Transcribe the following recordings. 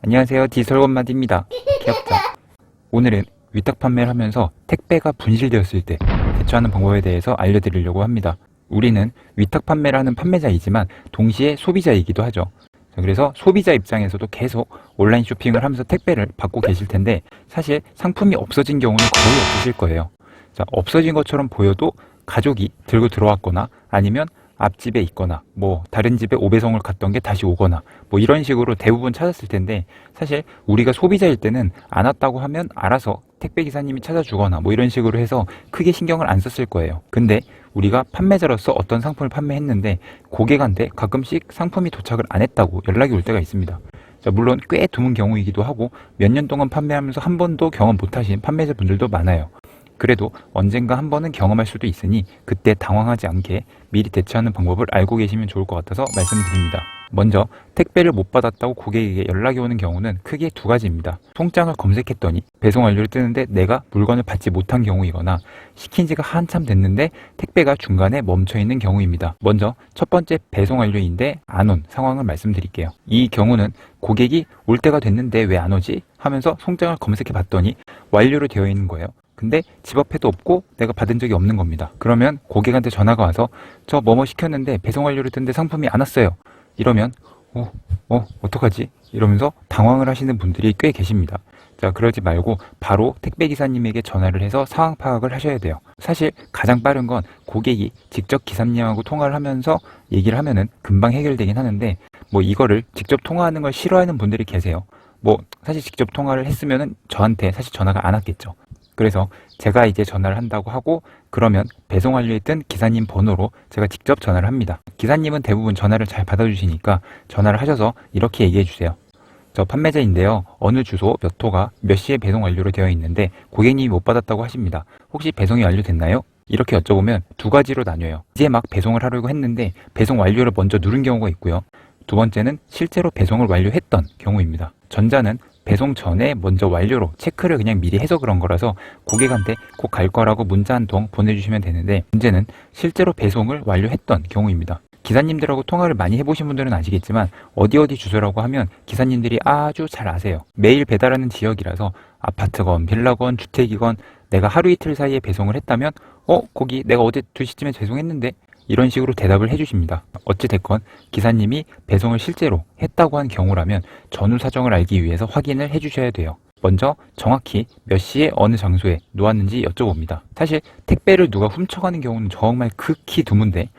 안녕하세요. 디지털건마디입니다. 귀엽죠? 오늘은 위탁 판매를 하면서 택배가 분실되었을 때 대처하는 방법에 대해서 알려드리려고 합니다. 우리는 위탁 판매를 하는 판매자이지만 동시에 소비자이기도 하죠. 그래서 소비자 입장에서도 계속 온라인 쇼핑을 하면서 택배를 받고 계실 텐데 사실 상품이 없어진 경우는 거의 없으실 거예요. 자, 없어진 것처럼 보여도 가족이 들고 들어왔거나 아니면 앞집에 있거나 뭐 다른 집에 오배송을 갔던 게 다시 오거나 뭐 이런 식으로 대부분 찾았을 텐데 사실 우리가 소비자일 때는 안 왔다고 하면 알아서 택배 기사님이 찾아주거나 뭐 이런 식으로 해서 크게 신경을 안 썼을 거예요. 근데 우리가 판매자로서 어떤 상품을 판매했는데 고객한테 가끔씩 상품이 도착을 안 했다고 연락이 올 때가 있습니다. 자, 물론 꽤 드문 경우이기도 하고 몇 년 동안 판매하면서 한 번도 경험 못하신 판매자분들도 많아요. 그래도 언젠가 한 번은 경험할 수도 있으니 그때 당황하지 않게 미리 대처하는 방법을 알고 계시면 좋을 것 같아서 말씀드립니다. 먼저 택배를 못 받았다고 고객에게 연락이 오는 경우는 크게 두 가지입니다. 송장을 검색했더니 배송 완료를 뜨는데 내가 물건을 받지 못한 경우이거나 시킨 지가 한참 됐는데 택배가 중간에 멈춰 있는 경우입니다. 먼저 첫 번째 배송 완료인데 안 온 상황을 말씀드릴게요. 이 경우는 고객이 올 때가 됐는데 왜 안 오지? 하면서 송장을 검색해 봤더니 완료로 되어 있는 거예요. 근데 집 앞에도 없고 내가 받은 적이 없는 겁니다. 그러면 고객한테 전화가 와서 저 뭐뭐 시켰는데 배송 완료를 뜬데 상품이 안 왔어요. 이러면 어떡하지? 이러면서 당황을 하시는 분들이 꽤 계십니다. 자, 그러지 말고 바로 택배 기사님에게 전화를 해서 상황 파악을 하셔야 돼요. 사실 가장 빠른 건 고객이 직접 기사님하고 통화를 하면서 얘기를 하면은 금방 해결되긴 하는데 뭐 이거를 직접 통화하는 걸 싫어하는 분들이 계세요. 뭐 사실 직접 통화를 했으면은 저한테 사실 전화가 안 왔겠죠. 그래서 제가 이제 전화를 한다고 하고 그러면 배송 완료에 뜬 기사님 번호로 제가 직접 전화를 합니다. 기사님은 대부분 전화를 잘 받아주시니까 전화를 하셔서 이렇게 얘기해 주세요. 저 판매자인데요. 어느 주소 몇 호가 몇 시에 배송 완료로 되어 있는데 고객님이 못 받았다고 하십니다. 혹시 배송이 완료됐나요? 이렇게 여쭤보면 두 가지로 나뉘어요. 이제 막 배송을 하려고 했는데 배송 완료를 먼저 누른 경우가 있고요. 두 번째는 실제로 배송을 완료했던 경우입니다. 전자는 배송 전에 먼저 완료로 체크를 그냥 미리 해서 그런 거라서 고객한테 곧 갈 거라고 문자 한 통 보내주시면 되는데 문제는 실제로 배송을 완료했던 경우입니다. 기사님들하고 통화를 많이 해보신 분들은 아시겠지만 어디 주소라고 하면 기사님들이 아주 잘 아세요. 매일 배달하는 지역이라서 아파트건 빌라건 주택이건 내가 하루 이틀 사이에 배송을 했다면 거기 내가 어제 2시쯤에 배송했는데 이런 식으로 대답을 해주십니다. 어찌됐건 기사님이 배송을 실제로 했다고 한 경우라면 전후 사정을 알기 위해서 확인을 해주셔야 돼요. 먼저 정확히 몇 시에 어느 장소에 놓았는지 여쭤봅니다. 사실 택배를 누가 훔쳐가는 경우는 정말 극히 드문데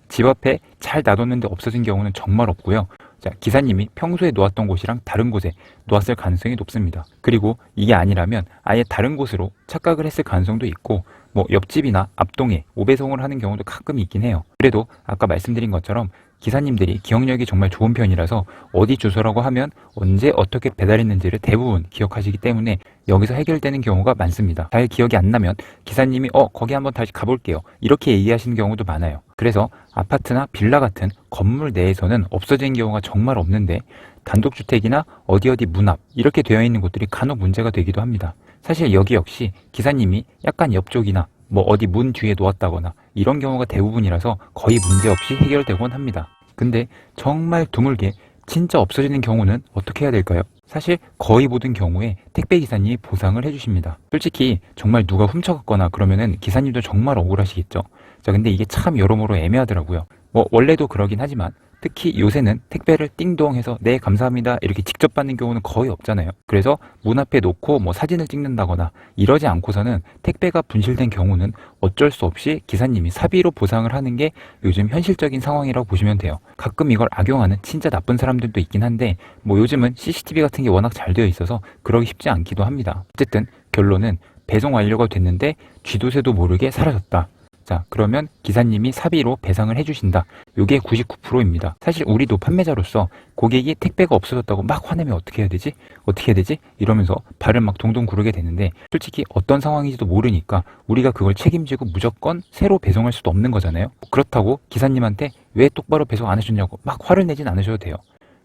집 앞에 잘 놔뒀는데 없어진 경우는 정말 없고요. 자, 기사님이 평소에 놓았던 곳이랑 다른 곳에 놓았을 가능성이 높습니다. 그리고 이게 아니라면 아예 다른 곳으로 착각을 했을 가능성도 있고 뭐 옆집이나 앞동에 오배송을 하는 경우도 가끔 있긴 해요. 그래도 아까 말씀드린 것처럼 기사님들이 기억력이 정말 좋은 편이라서 어디 주소라고 하면 언제 어떻게 배달했는지를 대부분 기억하시기 때문에 여기서 해결되는 경우가 많습니다. 잘 기억이 안 나면 기사님이 거기 한번 다시 가볼게요. 이렇게 얘기하시는 경우도 많아요. 그래서 아파트나 빌라 같은 건물 내에서는 없어진 경우가 정말 없는데 단독주택이나 어디 문 앞 이렇게 되어 있는 곳들이 간혹 문제가 되기도 합니다. 사실 여기 역시 기사님이 약간 옆쪽이나 뭐 어디 문 뒤에 놓았다거나 이런 경우가 대부분이라서 거의 문제없이 해결되곤 합니다. 근데 정말 드물게 진짜 없어지는 경우는 어떻게 해야 될까요? 사실 거의 모든 경우에 택배 기사님이 보상을 해주십니다. 솔직히 정말 누가 훔쳐갔거나 그러면은 기사님도 정말 억울하시겠죠. 자, 근데 이게 참 여러모로 애매하더라고요. 뭐 원래도 그러긴 하지만 특히 요새는 택배를 띵동 해서 네 감사합니다 이렇게 직접 받는 경우는 거의 없잖아요. 그래서 문 앞에 놓고 뭐 사진을 찍는다거나 이러지 않고서는 택배가 분실된 경우는 어쩔 수 없이 기사님이 사비로 보상을 하는 게 요즘 현실적인 상황이라고 보시면 돼요. 가끔 이걸 악용하는 진짜 나쁜 사람들도 있긴 한데 뭐 요즘은 CCTV 같은 게 워낙 잘 되어 있어서 그러기 쉽지 않기도 합니다. 어쨌든 결론은 배송 완료가 됐는데 쥐도 새도 모르게 사라졌다. 자, 그러면 기사님이 사비로 배상을 해주신다. 요게 99%입니다. 사실 우리도 판매자로서 고객이 택배가 없어졌다고 막 화내면 어떻게 해야 되지? 어떻게 해야 되지? 이러면서 발을 막 동동 구르게 되는데 솔직히 어떤 상황인지도 모르니까 우리가 그걸 책임지고 무조건 새로 배송할 수도 없는 거잖아요. 그렇다고 기사님한테 왜 똑바로 배송 안 해줬냐고 막 화를 내진 않으셔도 돼요.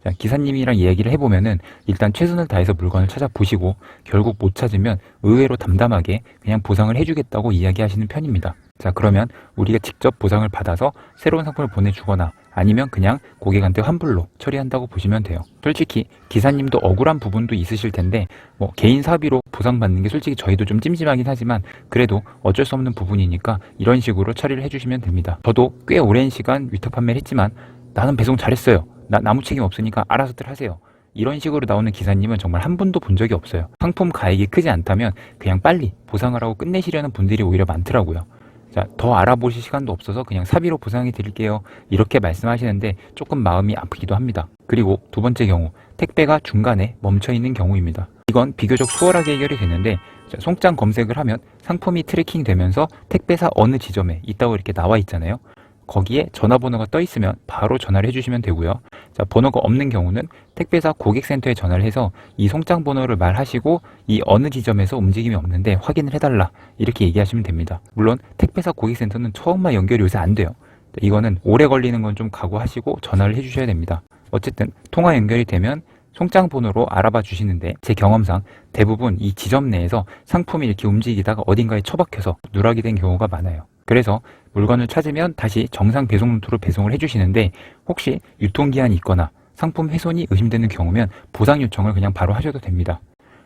자, 기사님이랑 이야기를 해보면은 일단 최선을 다해서 물건을 찾아보시고 결국 못 찾으면 의외로 담담하게 그냥 보상을 해주겠다고 이야기하시는 편입니다. 자, 그러면 우리가 직접 보상을 받아서 새로운 상품을 보내주거나 아니면 그냥 고객한테 환불로 처리한다고 보시면 돼요. 솔직히 기사님도 억울한 부분도 있으실 텐데 뭐 개인 사비로 보상받는 게 솔직히 저희도 좀 찜찜하긴 하지만 그래도 어쩔 수 없는 부분이니까 이런 식으로 처리를 해주시면 됩니다. 저도 꽤 오랜 시간 위탁 판매를 했지만 나는 배송 잘했어요. 나 아무 책임 없으니까 알아서들 하세요. 이런 식으로 나오는 기사님은 정말 한 분도 본 적이 없어요. 상품 가액이 크지 않다면 그냥 빨리 보상을 하고 끝내시려는 분들이 오히려 많더라고요. 자, 더 알아보실 시간도 없어서 그냥 사비로 보상해 드릴게요. 이렇게 말씀하시는데 조금 마음이 아프기도 합니다. 그리고 두 번째 경우, 택배가 중간에 멈춰 있는 경우입니다. 이건 비교적 수월하게 해결이 되는데 송장 검색을 하면 상품이 트래킹 되면서 택배사 어느 지점에 있다고 이렇게 나와 있잖아요. 거기에 전화번호가 떠 있으면 바로 전화를 해주시면 되고요. 자, 번호가 없는 경우는 택배사 고객센터에 전화를 해서 이 송장 번호를 말하시고 이 어느 지점에서 움직임이 없는데 확인을 해달라 이렇게 얘기하시면 됩니다. 물론 택배사 고객센터는 처음만 연결이 요새 안 돼요. 이거는 오래 걸리는 건 좀 각오하시고 전화를 해주셔야 됩니다. 어쨌든 통화 연결이 되면 송장 번호로 알아봐 주시는데 제 경험상 대부분 이 지점 내에서 상품이 이렇게 움직이다가 어딘가에 처박혀서 누락이 된 경우가 많아요. 그래서 물건을 찾으면 다시 정상 배송 루트로 배송을 해주시는데 혹시 유통기한이 있거나 상품 훼손이 의심되는 경우면 보상 요청을 그냥 바로 하셔도 됩니다.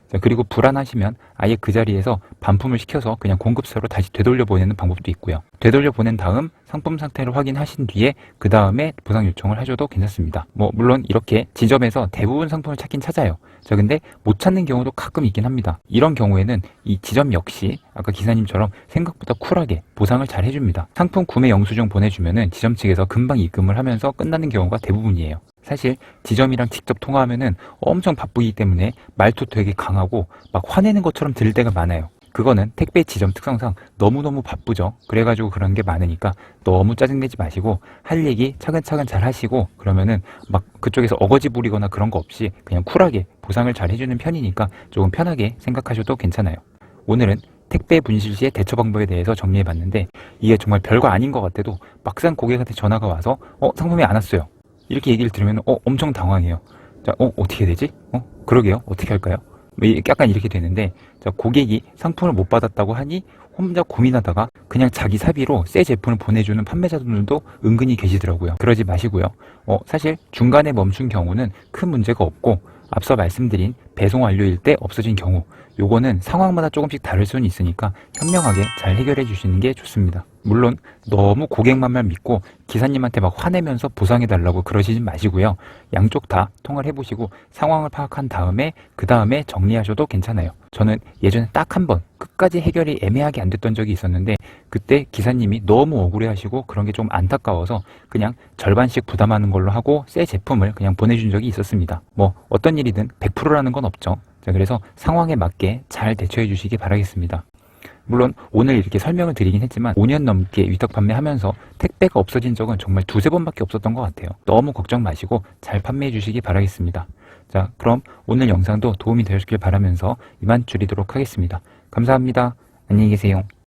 자, 그리고 불안하시면 아예 그 자리에서 반품을 시켜서 그냥 공급사로 다시 되돌려 보내는 방법도 있고요. 되돌려 보낸 다음 상품 상태를 확인하신 뒤에 그 다음에 보상 요청을 하셔도 괜찮습니다. 뭐 물론 이렇게 지점에서 대부분 상품을 찾긴 찾아요. 자, 근데 못 찾는 경우도 가끔 있긴 합니다. 이런 경우에는 이 지점 역시 아까 기사님처럼 생각보다 쿨하게 보상을 잘 해줍니다. 상품 구매 영수증 보내주면은 지점 측에서 금방 입금을 하면서 끝나는 경우가 대부분이에요. 사실 지점이랑 직접 통화하면은 엄청 바쁘기 때문에 말투 되게 강하고 막 화내는 것처럼 들릴 때가 많아요. 그거는 택배 지점 특성상 너무너무 바쁘죠. 그래가지고 그런 게 많으니까 너무 짜증내지 마시고 할 얘기 차근차근 잘 하시고 그러면은 막 그쪽에서 어거지 부리거나 그런 거 없이 그냥 쿨하게 보상을 잘 해주는 편이니까 조금 편하게 생각하셔도 괜찮아요. 오늘은 택배 분실 시의 대처 방법에 대해서 정리해봤는데 이게 정말 별거 아닌 것 같아도 막상 고객한테 전화가 와서 상품이 안 왔어요. 이렇게 얘기를 들으면 엄청 당황해요. 자, 어떻게 되지? 그러게요. 어떻게 할까요? 약간 이렇게 되는데 자, 고객이 상품을 못 받았다고 하니 혼자 고민하다가 그냥 자기 사비로 새 제품을 보내주는 판매자분들도 은근히 계시더라고요. 그러지 마시고요. 사실 중간에 멈춘 경우는 큰 문제가 없고 앞서 말씀드린 배송 완료일 때 없어진 경우 요거는 상황마다 조금씩 다를 수는 있으니까 현명하게 잘 해결해 주시는 게 좋습니다. 물론 너무 고객만만 믿고 기사님한테 막 화내면서 보상해 달라고 그러시지 마시고요. 양쪽 다 통화를 해보시고 상황을 파악한 다음에 그 다음에 정리하셔도 괜찮아요. 저는 예전에 딱 한 번 끝까지 해결이 애매하게 안 됐던 적이 있었는데 그때 기사님이 너무 억울해하시고 그런 게 좀 안타까워서 그냥 절반씩 부담하는 걸로 하고 새 제품을 그냥 보내준 적이 있었습니다. 뭐 어떤 일이든 100%라는 건 없죠. 자, 그래서 상황에 맞게 잘 대처해 주시기 바라겠습니다. 물론 오늘 이렇게 설명을 드리긴 했지만 5년 넘게 위탁 판매하면서 택배가 없어진 적은 정말 두세 번밖에 없었던 것 같아요. 너무 걱정 마시고 잘 판매해 주시기 바라겠습니다. 자, 그럼 오늘 영상도 도움이 되셨길 바라면서 이만 줄이도록 하겠습니다. 감사합니다. 안녕히 계세요.